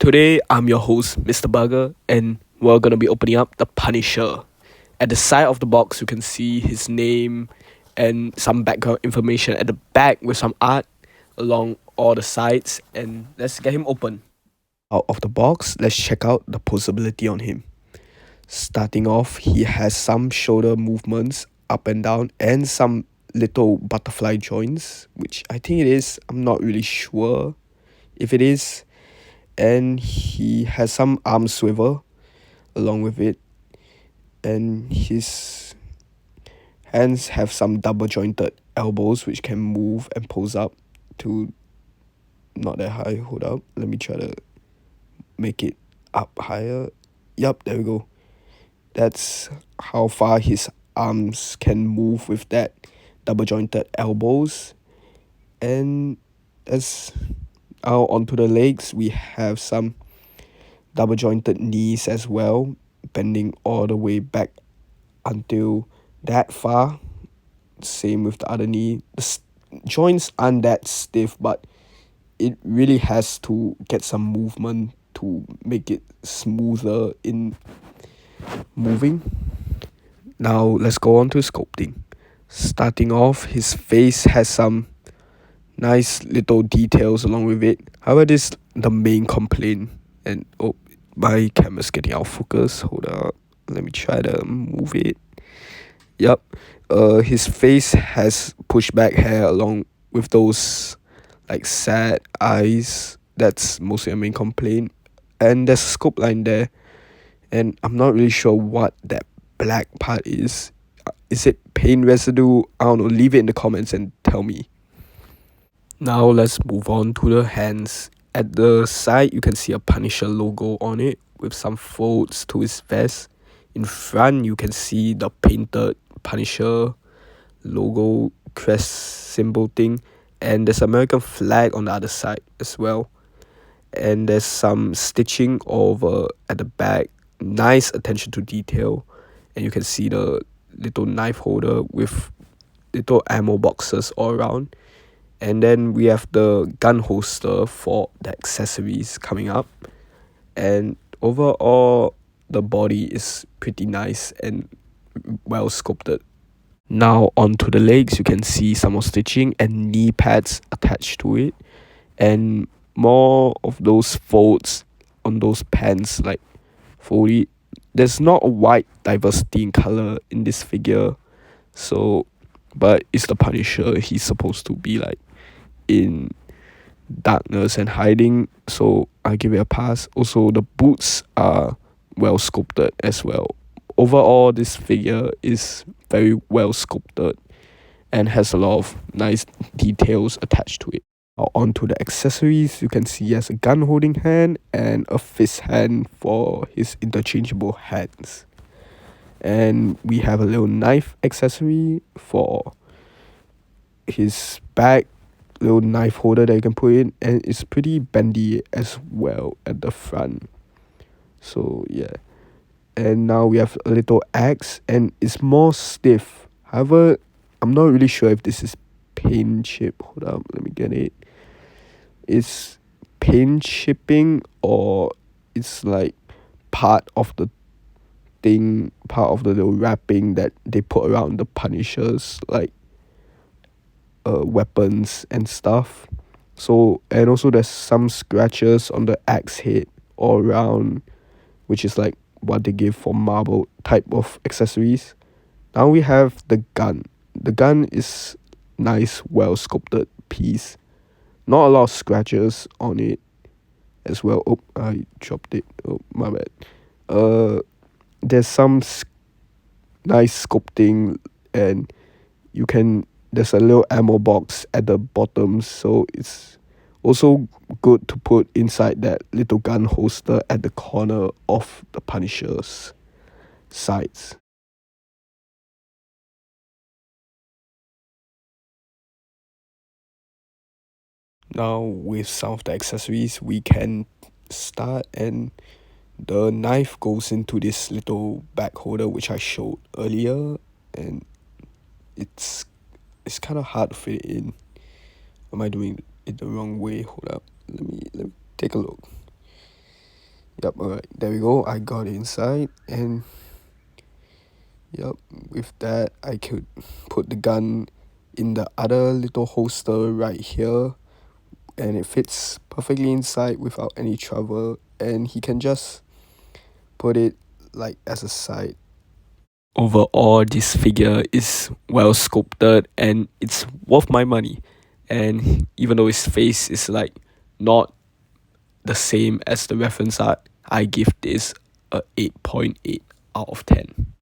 Today, I'm your host, Mr. Burger, and we're gonna be opening up the Punisher. At the side of the box, you can see his name and some background information at the back with some art along all the sides. And let's get him open. Out of the box, let's check out the posability on him. Starting off, he has some shoulder movements up and down and some little butterfly joints, which I think it is. I'm not really sure if it is. And he has some arm swivel along with it, and his hands have some double jointed elbows which can move and pose up to not that high. Hold up, let me try to make it up higher. Yup, there we go. That's how far his arms can move with that double jointed elbows. And as out onto the legs, we have some double jointed knees as well, bending all the way back until that far. Same with the other knee. Joints aren't that stiff, but it really has to get some movement to make it smoother in moving. Now let's go on to sculpting. Starting off, his face has some nice little details along with it. However, this is the main complaint. And my camera's getting out of focus. Hold up. Let me try to move it. Yup. His face has pushed back hair along with those like sad eyes. That's mostly a main complaint. And there's a scope line there. And I'm not really sure what that black part is. Is it paint residue? I don't know. Leave it in the comments and tell me. Now let's move on to the hands. At the side, you can see a Punisher logo on it with some folds to his vest. In front, you can see the painted Punisher logo crest symbol thing. And there's American flag on the other side as well. And there's some stitching over at the back. Nice attention to detail. And you can see the little knife holder with little ammo boxes all around. And then we have the gun holster for the accessories coming up. And overall, the body is pretty nice and well sculpted. Now onto the legs, you can see some more stitching and knee pads attached to it. And more of those folds on those pants, like foldy. There's not a wide diversity in color in this figure. So, but it's the Punisher. He's supposed to be like in darkness and hiding, so I give it a pass. Also, the boots are well sculpted as well. Overall, this figure is very well sculpted and has a lot of nice details attached to it. Now onto the accessories, you can see he has a gun holding hand and a fist hand for his interchangeable hands. And we have a little knife accessory for his back, little knife holder that you can put in, and it's pretty bendy as well at the front. So yeah, and now we have a little axe and it's more stiff. However, I'm not really sure if this is paint chip. Hold up, let me get it. It's paint chipping or it's like part of the thing, part of the little wrapping that they put around the Punishers, like weapons and stuff. So, and also there's some scratches on the axe head all around, which is like what they give for marble type of accessories. Now we have the gun. The gun is nice, well sculpted piece. Not a lot of scratches on it as well. Oh, I dropped it. Oh, my bad. There's some nice sculpting, and there's a little ammo box at the bottom, so it's also good to put inside that little gun holster at the corner of the Punisher's sides. Now with some of the accessories, we can start, and the knife goes into this little bag holder which I showed earlier, and it's kind of hard to fit it in. Am I doing it the wrong way? Hold up, let me take a look. Yep, alright, there we go. I got it inside, and yep, with that, I could put the gun in the other little holster right here, and it fits perfectly inside without any trouble, and he can just put it like as a side. Overall, this figure is well sculpted and it's worth my money. And even though his face is like not the same as the reference art, I give this a 8.8 out of 10.